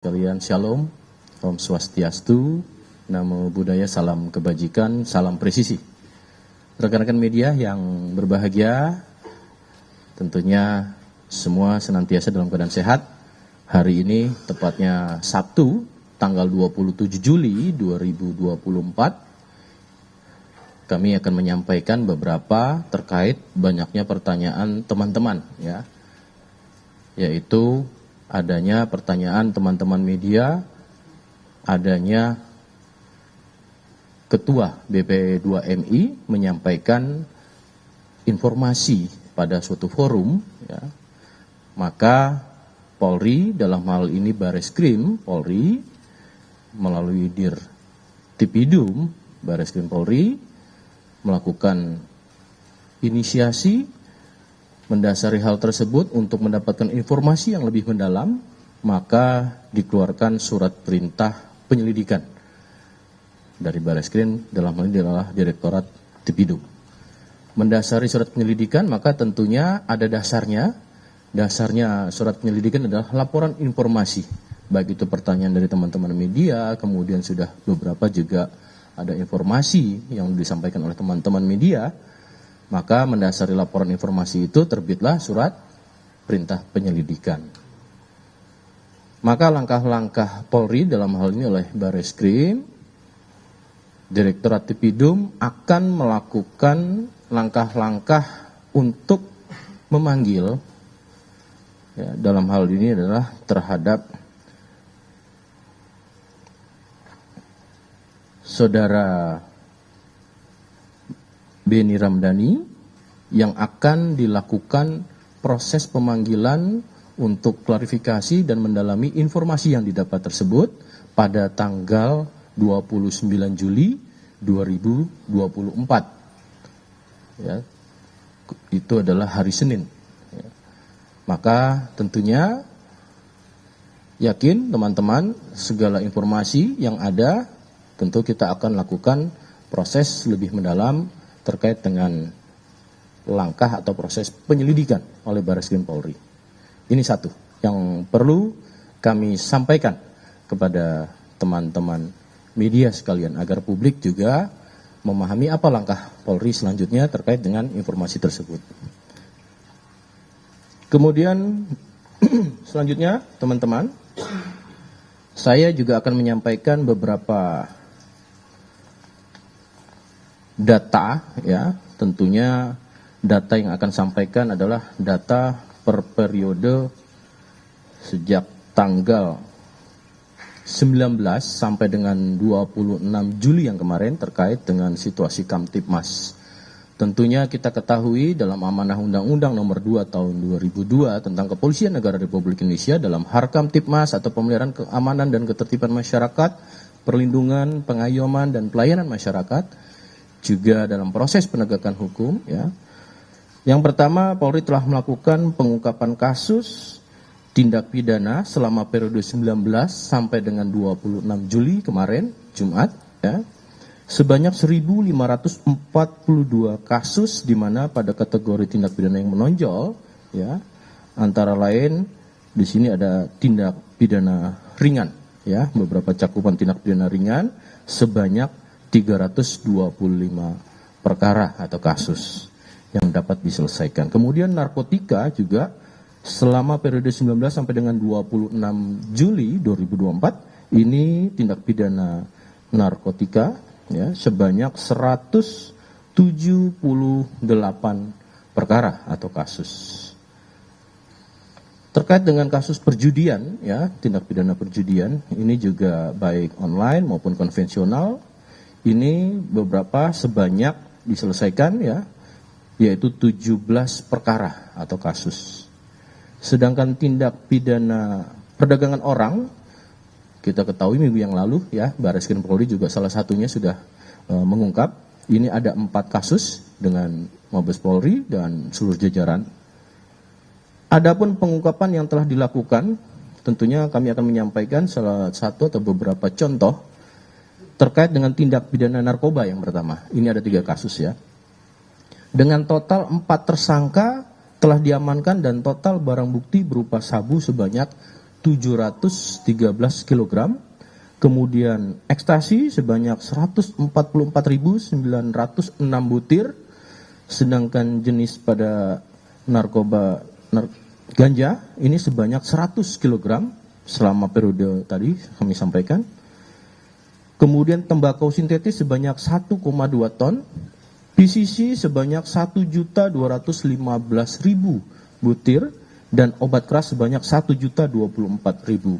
Kalian Shalom, Om Swastiastu, Namo Buddhaya, salam kebajikan, salam presisi. Rekan-rekan media yang berbahagia, tentunya semua senantiasa dalam keadaan sehat. Hari ini tepatnya Sabtu, tanggal 27 Juli 2024, kami akan menyampaikan beberapa terkait banyaknya pertanyaan teman-teman, ya, yaitu adanya pertanyaan teman-teman media, adanya Ketua BP2MI menyampaikan informasi pada suatu forum, ya, maka Polri, dalam hal ini Bareskrim Polri, melalui Dir Tipidum Bareskrim Polri, melakukan inisiasi mendasari hal tersebut untuk mendapatkan informasi yang lebih mendalam, maka dikeluarkan surat perintah penyelidikan dari Bareskrim, dalam hal ini adalah Direktorat Tipidum. Mendasari surat penyelidikan, maka tentunya ada dasarnya. Dasarnya surat penyelidikan adalah laporan informasi, baik itu pertanyaan dari teman-teman media, kemudian sudah beberapa juga ada informasi yang disampaikan oleh teman-teman media. Maka mendasari laporan informasi itu terbitlah surat perintah penyelidikan. Maka langkah-langkah Polri dalam hal ini oleh Bareskrim, Direktorat Tipidum akan melakukan langkah-langkah untuk memanggil, ya, dalam hal ini adalah terhadap Saudara Beni Ramdhani, yang akan dilakukan proses pemanggilan untuk klarifikasi dan mendalami informasi yang didapat tersebut pada tanggal 29 Juli 2024. Ya, itu adalah hari Senin. Ya. Maka tentunya yakin teman-teman segala informasi yang ada tentu kita akan lakukan proses lebih mendalam terkait dengan langkah atau proses penyelidikan oleh Bareskrim Polri. Ini satu yang perlu kami sampaikan kepada teman-teman media sekalian, agar publik juga memahami apa langkah Polri selanjutnya terkait dengan informasi tersebut. Kemudian selanjutnya teman-teman, saya juga akan menyampaikan beberapa data, ya, tentunya data yang akan sampaikan adalah data per periode sejak tanggal 19 sampai dengan 26 Juli yang kemarin terkait dengan situasi Kamtipmas. Tentunya kita ketahui dalam amanah Undang-Undang Nomor 2 Tahun 2002 tentang Kepolisian Negara Republik Indonesia, dalam Harkamtipmas atau pemeliharaan keamanan dan ketertiban masyarakat, perlindungan, pengayoman dan pelayanan masyarakat, juga dalam proses penegakan hukum, ya. Yang pertama, Polri telah melakukan pengungkapan kasus tindak pidana selama periode 19 sampai dengan 26 Juli kemarin, Jumat, ya. Sebanyak 1.542 kasus di mana pada kategori tindak pidana yang menonjol, ya, antara lain di sini ada tindak pidana ringan, ya, beberapa cakupan tindak pidana ringan sebanyak 325 perkara atau kasus yang dapat diselesaikan. Kemudian narkotika juga selama periode 19 sampai dengan 26 Juli 2024 ini tindak pidana narkotika, ya, sebanyak 178 perkara atau kasus. Terkait dengan kasus perjudian, ya, tindak pidana perjudian ini juga baik online maupun konvensional. Ini beberapa sebanyak diselesaikan, ya, yaitu 17 perkara atau kasus. Sedangkan tindak pidana perdagangan orang, kita ketahui minggu yang lalu, ya, Bareskrim Polri juga salah satunya sudah mengungkap. Ini ada 4 kasus dengan Mabes Polri dan seluruh jajaran. Adapun pengungkapan yang telah dilakukan, tentunya kami akan menyampaikan salah satu atau beberapa contoh terkait dengan tindak pidana narkoba yang pertama. Ini ada 3 kasus, ya. Dengan total 4 tersangka telah diamankan dan total barang bukti berupa sabu sebanyak 713 kg, kemudian ekstasi sebanyak 144.906 butir, sedangkan jenis pada narkoba ganja ini sebanyak 100 kg selama periode tadi kami sampaikan. Kemudian tembakau sintetis sebanyak 1,2 ton, PCC sebanyak 1.215.000 butir, dan obat keras sebanyak 1.024.000.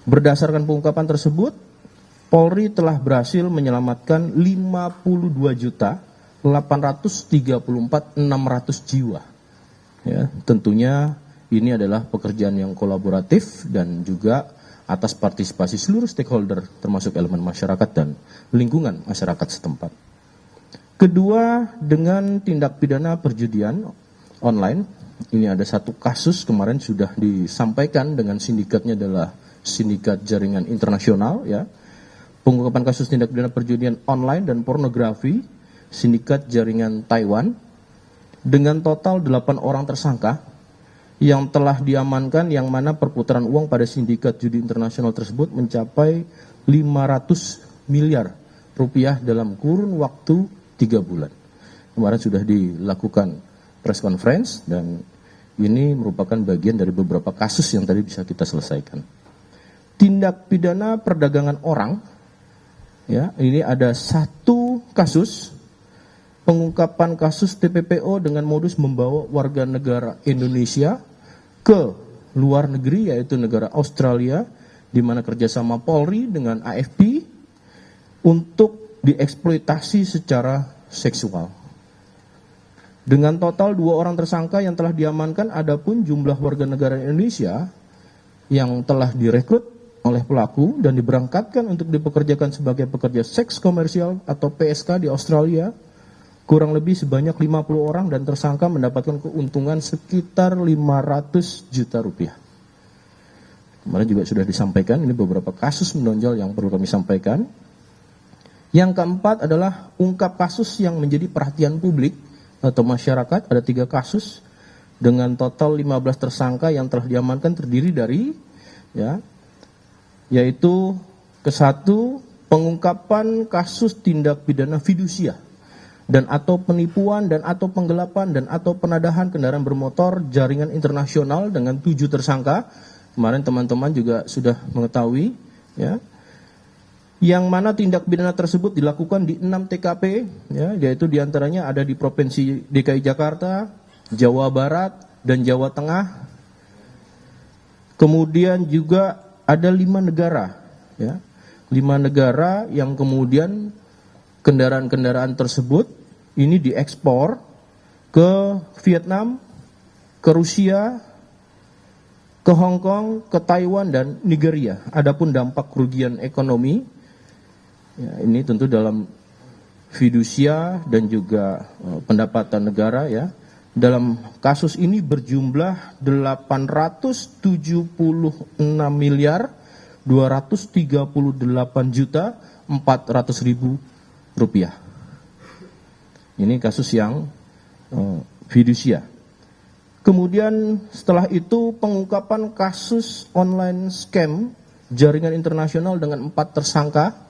Berdasarkan pengungkapan tersebut, Polri telah berhasil menyelamatkan 52.834.600 jiwa. Ya, tentunya ini adalah pekerjaan yang kolaboratif dan juga atas partisipasi seluruh stakeholder termasuk elemen masyarakat dan lingkungan masyarakat setempat. Kedua, dengan tindak pidana perjudian online, ini ada satu kasus kemarin sudah disampaikan dengan sindikatnya adalah sindikat jaringan internasional, ya. Pengungkapan kasus tindak pidana perjudian online dan pornografi, sindikat jaringan Taiwan, dengan total 8 orang tersangka yang telah diamankan, yang mana perputaran uang pada sindikat judi internasional tersebut mencapai 500 miliar rupiah dalam kurun waktu 3 bulan. Kemarin sudah dilakukan press conference dan ini merupakan bagian dari beberapa kasus yang tadi bisa kita selesaikan. Tindak pidana perdagangan orang, ya, ini ada satu kasus pengungkapan kasus TPPO dengan modus membawa warga negara Indonesia ke luar negeri, yaitu negara Australia, di mana kerjasama Polri dengan AFP untuk dieksploitasi secara seksual. Dengan total 2 orang tersangka yang telah diamankan, adapun jumlah warga negara Indonesia yang telah direkrut oleh pelaku dan diberangkatkan untuk dipekerjakan sebagai pekerja seks komersial atau PSK di Australia kurang lebih sebanyak 50 orang dan tersangka mendapatkan keuntungan sekitar 500 juta rupiah. Kemarin juga sudah disampaikan, ini beberapa kasus menonjol yang perlu kami sampaikan. Yang keempat adalah ungkap kasus yang menjadi perhatian publik atau masyarakat, ada 3 kasus dengan total 15 tersangka yang telah diamankan, terdiri dari, ya, yaitu ke-1, pengungkapan kasus tindak pidana fidusia dan atau penipuan dan atau penggelapan dan atau penadahan kendaraan bermotor jaringan internasional dengan 7 tersangka. Kemarin teman-teman juga sudah mengetahui, ya, yang mana tindak pidana tersebut dilakukan di 6 TKP, ya, yaitu diantaranya ada di Provinsi DKI Jakarta, Jawa Barat, dan Jawa Tengah. Kemudian juga ada 5 negara, ya, 5 negara yang kemudian kendaraan-kendaraan tersebut ini diekspor ke Vietnam, ke Rusia, ke Hong Kong, ke Taiwan, dan Nigeria. Adapun dampak kerugian ekonomi, ya, ini tentu dalam fidusia dan juga pendapatan negara, ya. Dalam kasus ini berjumlah 876 miliar 238 juta 400 ribu rupiah. Ini kasus yang fidusia. Kemudian setelah itu pengungkapan kasus online scam jaringan internasional dengan 4 tersangka.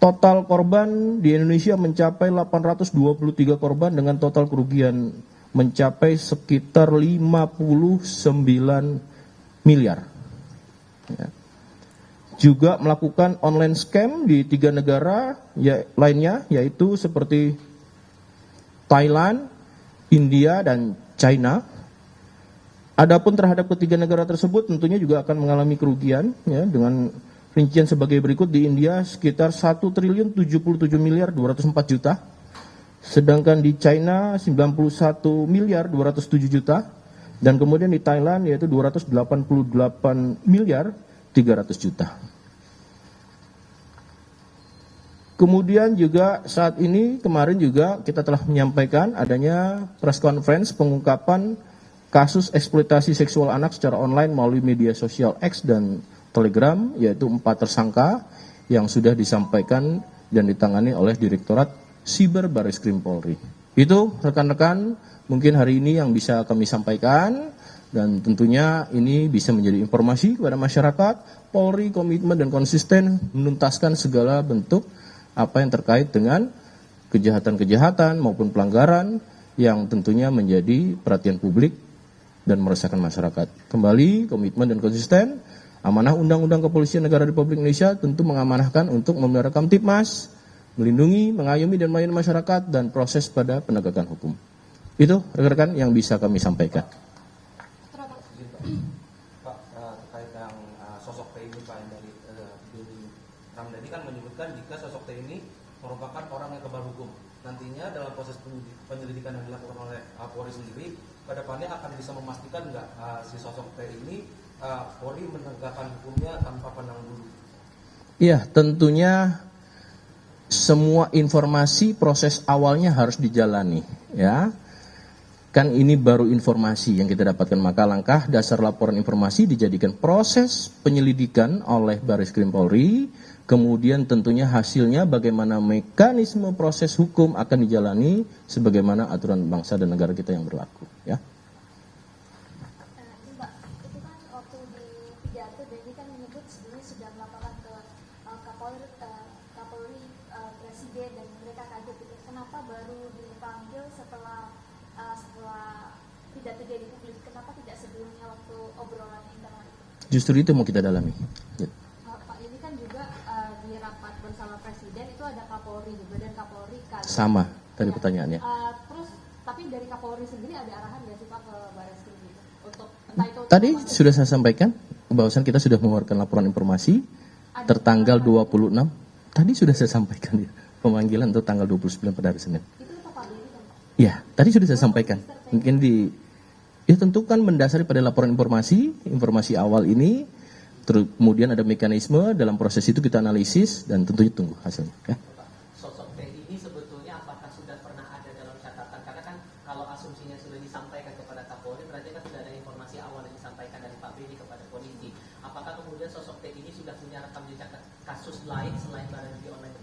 Total korban di Indonesia mencapai 823 korban dengan total kerugian mencapai sekitar 59 miliar. Ya. Juga melakukan online scam di 3 negara lainnya, yaitu seperti Thailand, India, dan China. Adapun terhadap ketiga negara tersebut tentunya juga akan mengalami kerugian, ya, dengan rincian sebagai berikut. Di India sekitar 1.077.204 juta, sedangkan di China 91.207 juta, dan kemudian di Thailand yaitu 288.300 juta. Kemudian juga saat ini, kemarin juga kita telah menyampaikan adanya press conference pengungkapan kasus eksploitasi seksual anak secara online melalui media sosial X dan Telegram, yaitu 4 tersangka yang sudah disampaikan dan ditangani oleh Direktorat Siber Bareskrim Polri. Itu rekan-rekan mungkin hari ini yang bisa kami sampaikan. dan tentunya ini bisa menjadi informasi kepada masyarakat. Polri komitmen dan konsisten menuntaskan segala bentuk apa yang terkait dengan kejahatan-kejahatan maupun pelanggaran yang tentunya menjadi perhatian publik dan meresahkan masyarakat. Kembali komitmen dan konsisten, amanah Undang-Undang Kepolisian Negara Republik Indonesia tentu mengamanahkan untuk memelihara Kamtibmas, melindungi, mengayomi dan melayani masyarakat dan proses pada penegakan hukum. Itu rekan-rekan yang bisa kami sampaikan. Pak, terkait yang sosok T ini Pak, yang dari Billy Ramdhani kan menyebutkan jika sosok T ini merupakan orang yang kebal hukum. Nantinya dalam proses penyelidikan yang dilakukan oleh Polri sendiri, kedepannya akan bisa memastikan nggak si sosok T ini Polri menegakkan hukumnya tanpa pandang bulu? Iya, tentunya semua informasi proses awalnya harus dijalani, ya. Kan ini baru informasi yang kita dapatkan, maka langkah dasar laporan informasi dijadikan proses penyelidikan oleh Bareskrim Polri, kemudian tentunya hasilnya bagaimana mekanisme proses hukum akan dijalani sebagaimana aturan bangsa dan negara kita yang berlaku, ya. Mbak, itu kan waktu di pidato Denny kan menyebut sebelumnya sudah melaporkan ke Kapolri, Presiden, dan mereka kaget gitu. Kenapa baru dipanggil setelah pidato jadi publik? Kenapa tidak sebelumnya waktu obrolan internal itu? Justru itu mau kita dalami. Ya. Pak, ini kan juga di rapat bersama Presiden itu ada Kapolri juga, dan Kapolri kaget. Sama tadi pertanyaannya. Terus tapi dari Kapolri sendiri ada arahan nggak sih Pak ke Bareskrim gitu? Untuk entah itu Tadi sudah saya sampaikan bahwasan kita sudah mengeluarkan laporan informasi tertanggal 26. Tadi sudah saya sampaikan ya, pemanggilan untuk tanggal 29 pada hari Senin. itu Pak Denny kan? Ya, tadi sudah saya sampaikan. Mungkin ya tentu kan mendasari pada laporan informasi awal ini, kemudian ada mekanisme dalam proses itu kita analisis dan tentunya tunggu hasilnya. Ya. Sosok T ini sebetulnya apakah sudah pernah ada dalam catatan? Karena kan kalau asumsinya sudah disampaikan kepada Kapolri, berarti kan sudah ada informasi awal yang disampaikan dari Pak Benny kepada polisi. Apakah kemudian sosok T ini sudah punya rekam jejak kasus lain selain barang judi online?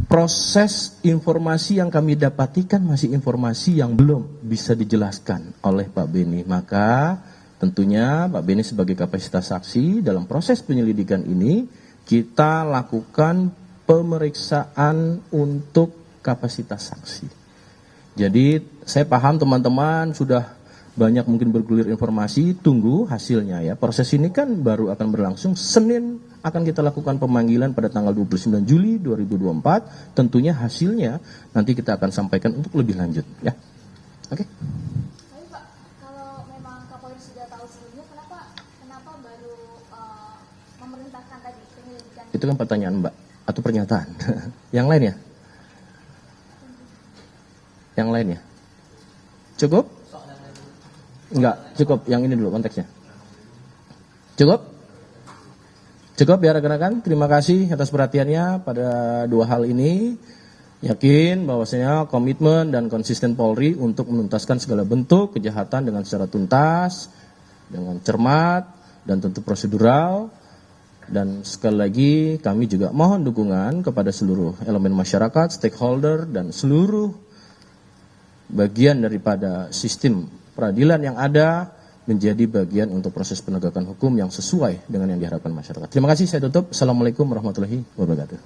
Proses informasi yang kami dapati kan masih informasi yang belum bisa dijelaskan oleh Pak Benny. Maka tentunya Pak Benny sebagai kapasitas saksi dalam proses penyelidikan ini kita lakukan pemeriksaan untuk kapasitas saksi. Jadi saya paham teman-teman sudah banyak mungkin bergulir informasi, tunggu hasilnya ya. Proses ini kan baru akan berlangsung. Senin akan kita lakukan pemanggilan pada tanggal 29 Juli 2024. Tentunya hasilnya nanti kita akan sampaikan untuk lebih lanjut ya. Oke. Tapi Pak, kalau memang Kapolri sudah tahu sebelumnya, kenapa baru memerintahkan tadi penyelidikan? Itu kan pertanyaan Mbak atau pernyataan. Yang lain ya? Yang lain ya? Cukup? Enggak, cukup. Yang ini dulu konteksnya. Cukup? Cukup ya rekan-rekan, terima kasih atas perhatiannya pada dua hal ini. Yakin bahwasanya komitmen dan konsisten Polri untuk menuntaskan segala bentuk kejahatan dengan secara tuntas, dengan cermat, dan tentu prosedural. Dan sekali lagi kami juga mohon dukungan kepada seluruh elemen masyarakat, stakeholder, dan seluruh bagian daripada sistem peradilan yang ada menjadi bagian untuk proses penegakan hukum yang sesuai dengan yang diharapkan masyarakat. Terima kasih, saya tutup. Assalamualaikum warahmatullahi wabarakatuh.